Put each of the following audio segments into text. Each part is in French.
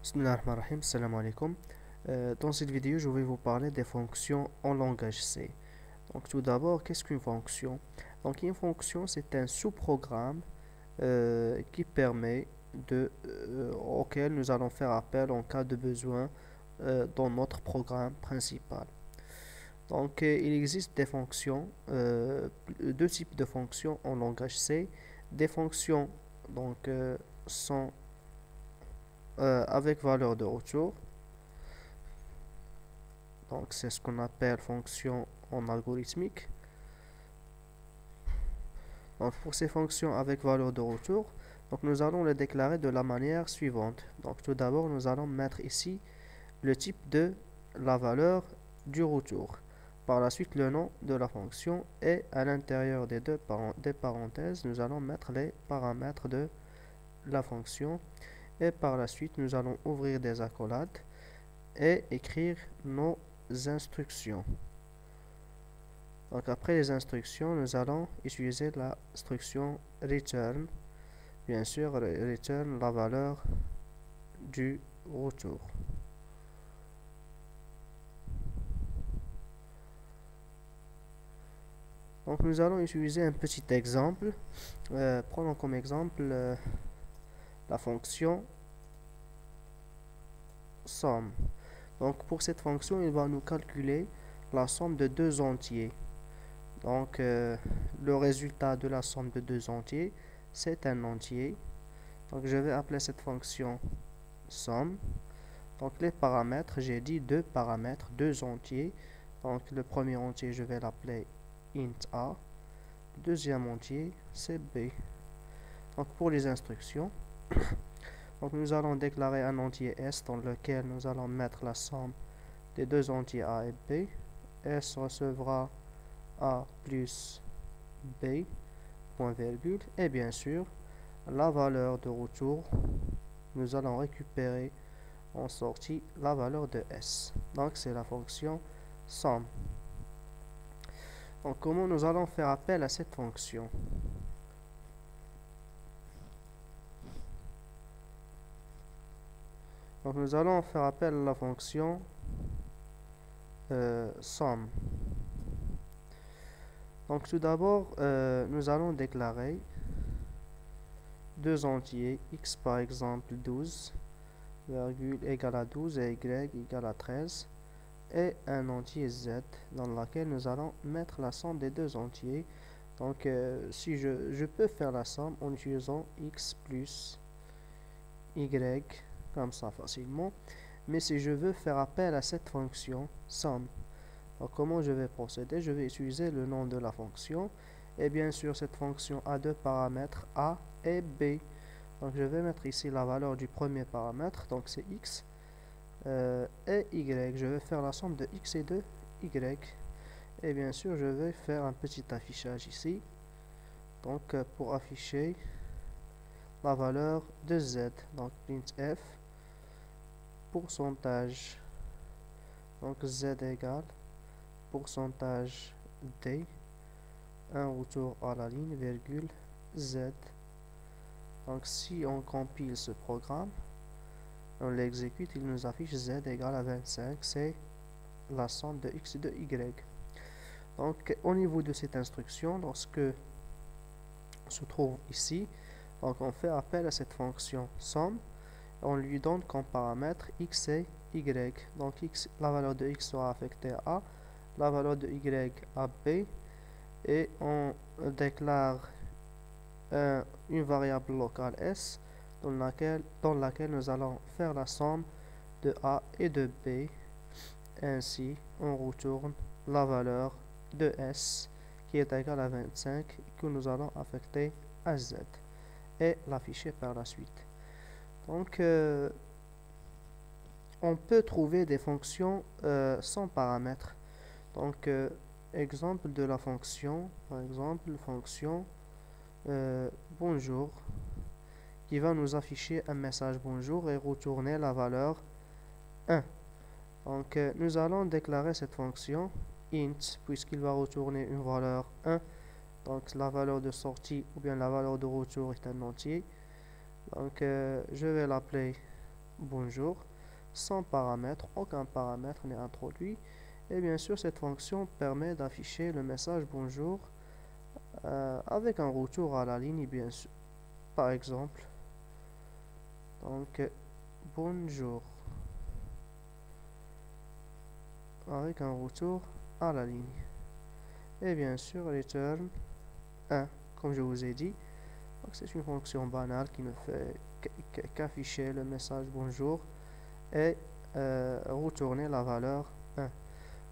Bismillahirrahmanirrahim, salam alaikum. Dans cette vidéo, je vais vous parler des fonctions en langage C. Donc, tout d'abord, qu'est-ce qu'une fonction? Donc, une fonction, c'est un sous-programme qui permet auquel nous allons faire appel en cas de besoin dans notre programme principal. Donc, il existe des fonctions, deux types de fonctions en langage C. Des fonctions sont avec valeur de retour. Donc, c'est ce qu'on appelle fonction en algorithmique. Donc, pour ces fonctions avec valeur de retour, donc nous allons les déclarer de la manière suivante. Donc, tout d'abord, nous allons mettre ici le type de la valeur du retour. Par la suite, le nom de la fonction et à l'intérieur des des parenthèses, nous allons mettre les paramètres de la fonction. Et par la suite, nous allons ouvrir des accolades et écrire nos instructions. Donc après les instructions, nous allons utiliser l'instruction return. Bien sûr, return la valeur du retour. Donc nous allons utiliser un petit exemple. Prenons comme exemple la fonction somme. Donc pour cette fonction, il va nous calculer la somme de deux entiers. Donc le résultat de la somme de deux entiers, c'est un entier. Donc je vais appeler cette fonction somme. Donc les paramètres, j'ai dit deux paramètres, deux entiers. Donc le premier entier, je vais l'appeler int a. Le deuxième entier, c'est b. Donc pour les instructions, donc nous allons déclarer un entier s dans lequel nous allons mettre la somme des deux entiers a et b. S recevra a plus b, point virgule, et bien sûr, la valeur de retour, nous allons récupérer en sortie la valeur de s. Donc c'est la fonction somme. Donc comment nous allons faire appel à cette fonction? Donc nous allons faire appel à la fonction somme. Donc tout d'abord, nous allons déclarer deux entiers, x par exemple 12, virgule égale à 12 et y égale à 13, et un entier z dans lequel nous allons mettre la somme des deux entiers. Donc si je peux faire la somme en utilisant x plus y comme ça facilement, mais si je veux faire appel à cette fonction somme, donc comment je vais procéder? Je vais utiliser le nom de la fonction, et bien sûr cette fonction a deux paramètres a et b. Donc je vais mettre ici la valeur du premier paramètre, donc c'est x, et y. Je vais faire la somme de x et de y. Et bien sûr, je vais faire un petit affichage ici. Donc pour afficher la valeur de z. Donc printf pourcentage. Donc z égale pourcentage d. Un retour à la ligne, virgule z. Donc si on compile ce programme, on l'exécute, il nous affiche z égale à 25, c'est la somme de x et de y. Donc au niveau de cette instruction, lorsque se trouve ici, donc on fait appel à cette fonction somme, on lui donne comme paramètre x et y. Donc x, la valeur de x sera affectée à a, la valeur de y à b, et on déclare une variable locale s dans laquelle nous allons faire la somme de a et de b. Ainsi, on retourne la valeur de s qui est égale à 25 que nous allons affecter à z et l'afficher par la suite. Donc, on peut trouver des fonctions sans paramètres. Donc, exemple de la fonction, par exemple, fonction bonjour, qui va nous afficher un message bonjour et retourner la valeur 1. Donc nous allons déclarer cette fonction int, puisqu'il va retourner une valeur 1. Donc la valeur de sortie ou bien la valeur de retour est un entier. Donc je vais l'appeler bonjour, sans paramètre, aucun paramètre n'est introduit. Et bien sûr, cette fonction permet d'afficher le message bonjour avec un retour à la ligne, bien sûr. Par exemple, donc bonjour avec un retour à la ligne. Et bien sûr, return 1, comme je vous ai dit. C'est une fonction banale qui ne fait qu'afficher le message bonjour et retourner la valeur 1.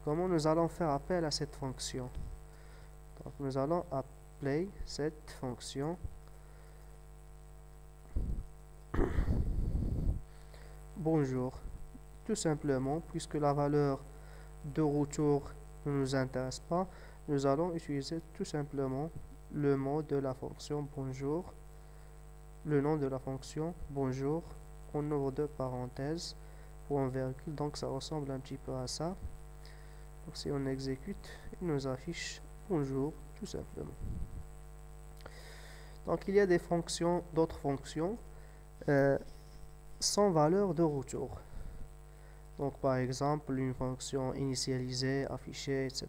Comment nous allons faire appel à cette fonction? Donc nous allons appeler cette fonction bonjour, tout simplement, puisque la valeur de retour ne nous intéresse pas, nous allons utiliser tout simplement le mot de la fonction bonjour, le nom de la fonction bonjour, en nombre de parenthèses, point virgule, donc ça ressemble un petit peu à ça. Donc si on exécute, il nous affiche bonjour, tout simplement. Donc il y a des fonctions, d'autres fonctions, sans valeur de retour. Donc par exemple, une fonction initialisée, affichée, etc.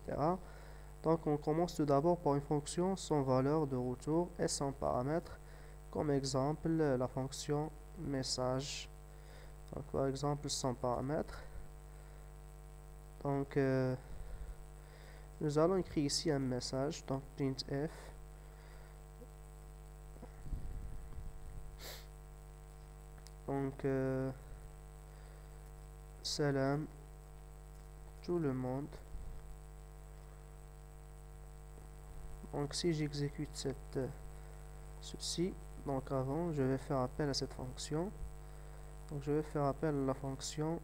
Donc on commence tout d'abord par une fonction sans valeur de retour et sans paramètre. Comme exemple, la fonction message. Donc par exemple, sans paramètre. Donc nous allons écrire ici un message. Donc printf. Donc salam tout le monde. Donc si j'exécute ceci, donc avant je vais faire appel à cette fonction. Donc je vais faire appel à la fonction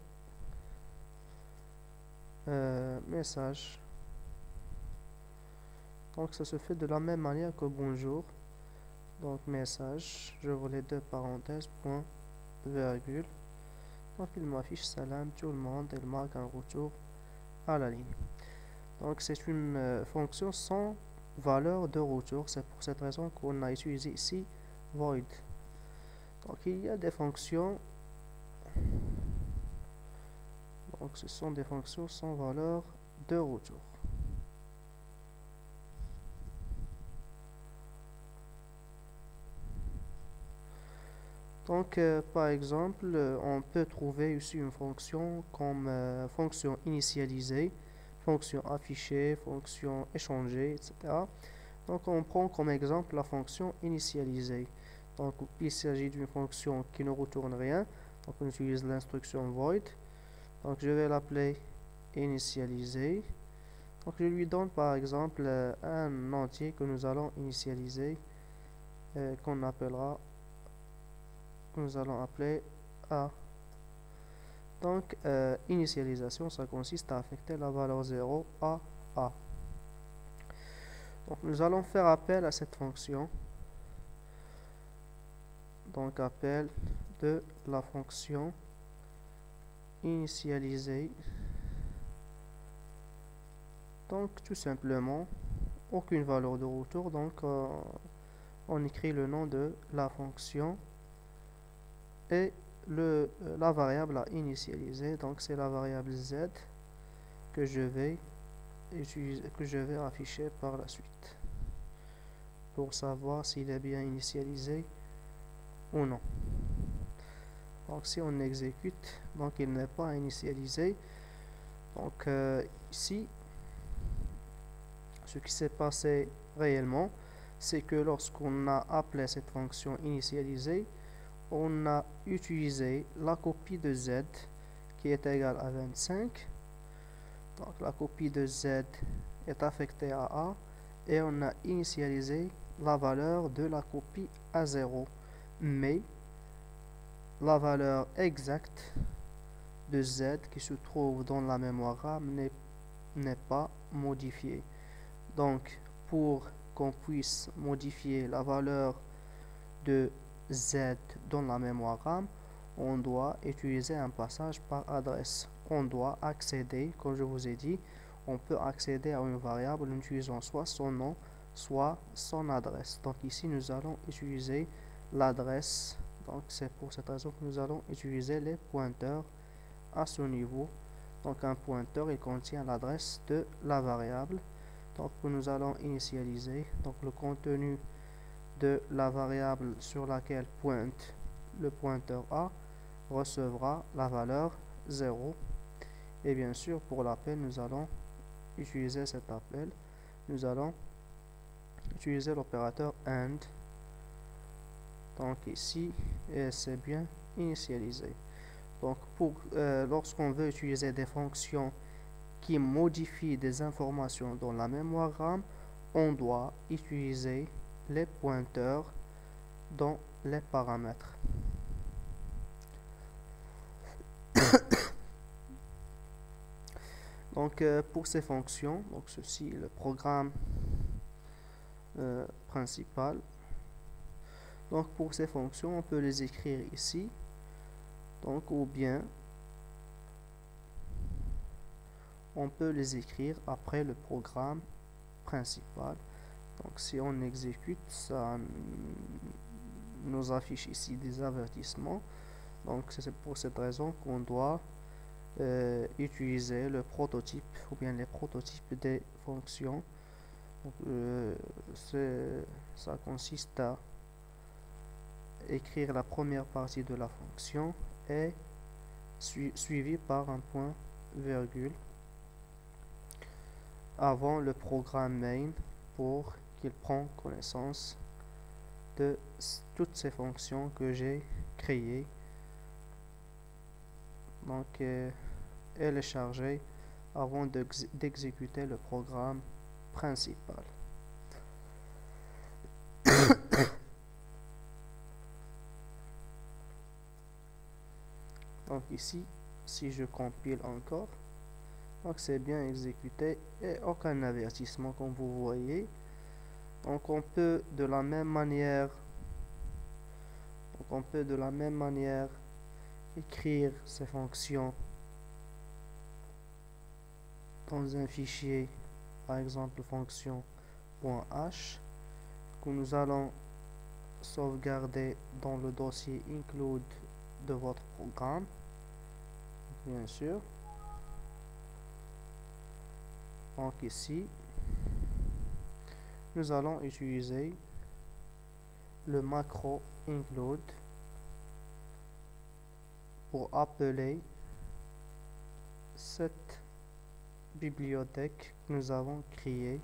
message. Donc ça se fait de la même manière que bonjour. Donc message, j'ouvre les deux parenthèses, point, virgule. Donc il m'affiche salam tout le monde, il marque un retour à la ligne. Donc c'est une fonction sans valeur de retour. C'est pour cette raison qu'on a utilisé ici void. Donc il y a des fonctions. Donc ce sont des fonctions sans valeur de retour. Donc par exemple, on peut trouver ici une fonction comme fonction initialisée, fonction affichée, fonction échangée, etc. Donc on prend comme exemple la fonction initialisée. Donc il s'agit d'une fonction qui ne retourne rien. Donc on utilise l'instruction void. Donc je vais l'appeler initialiser. Donc je lui donne par exemple un entier que nous allons initialiser, qu'on appellera, nous allons appeler A. Donc initialisation, ça consiste à affecter la valeur 0 à A. Donc nous allons faire appel à cette fonction. Donc appel de la fonction initialiser. Donc tout simplement aucune valeur de retour. Donc on écrit le nom de la fonction et la variable à initialiser. Donc c'est la variable z que je vais utiliser, que je vais afficher par la suite pour savoir s'il est bien initialisé ou non. Donc si on exécute, donc il n'est pas initialisé. Donc ici, ce qui s'est passé réellement, c'est que lorsqu'on a appelé cette fonction initialisée, on a utilisé la copie de z qui est égale à 25. Donc la copie de z est affectée à A et on a initialisé la valeur de la copie à 0. Mais la valeur exacte de z qui se trouve dans la mémoire RAM n'est pas modifiée. Donc pour qu'on puisse modifier la valeur de z dans la mémoire RAM, on doit utiliser un passage par adresse. On doit accéder, comme je vous ai dit, on peut accéder à une variable en utilisant soit son nom, soit son adresse. Donc ici, nous allons utiliser l'adresse Donc c'est pour cette raison que nous allons utiliser les pointeurs à ce niveau. Donc un pointeur, il contient l'adresse de la variable. Donc nous allons initialiser donc le contenu de la variable sur laquelle pointe le pointeur A recevra la valeur 0. Et bien sûr, pour l'appel, nous allons utiliser cet appel. Nous allons utiliser l'opérateur AND. Donc ici, c'est bien initialisé. Donc lorsqu'on veut utiliser des fonctions qui modifient des informations dans la mémoire RAM, on doit utiliser les pointeurs dans les paramètres. Donc pour ces fonctions, donc ceci est le programme principal. Donc pour ces fonctions, on peut les écrire ici. Donc ou bien on peut les écrire après le programme principal. Donc si on exécute, ça nous affiche ici des avertissements. Donc c'est pour cette raison qu'on doit utiliser le prototype ou bien les prototypes des fonctions. Donc, ça consiste à écrire la première partie de la fonction et suivi par un point virgule avant le programme main pour qu'il prenne connaissance de toutes ces fonctions que j'ai créées. Donc elle est chargée avant d'exécuter le programme principal. Donc ici, si je compile encore, donc c'est bien exécuté et aucun avertissement comme vous voyez. Donc on peut de la même manière écrire ces fonctions dans un fichier, par exemple fonction.h, que nous allons sauvegarder dans le dossier include de votre programme, bien sûr. Donc ici, nous allons utiliser le macro include pour appeler cette bibliothèque que nous avons créée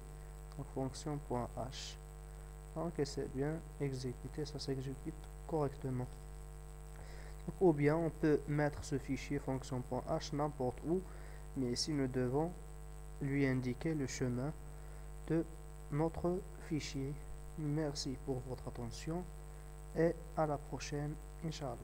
en fonction.h. Donc c'est bien exécuté, ça s'exécute correctement. Donc, ou bien on peut mettre ce fichier fonction.h n'importe où, mais ici nous devons lui indiquer le chemin de notre fichier. Merci pour votre attention et à la prochaine, Inch'Allah.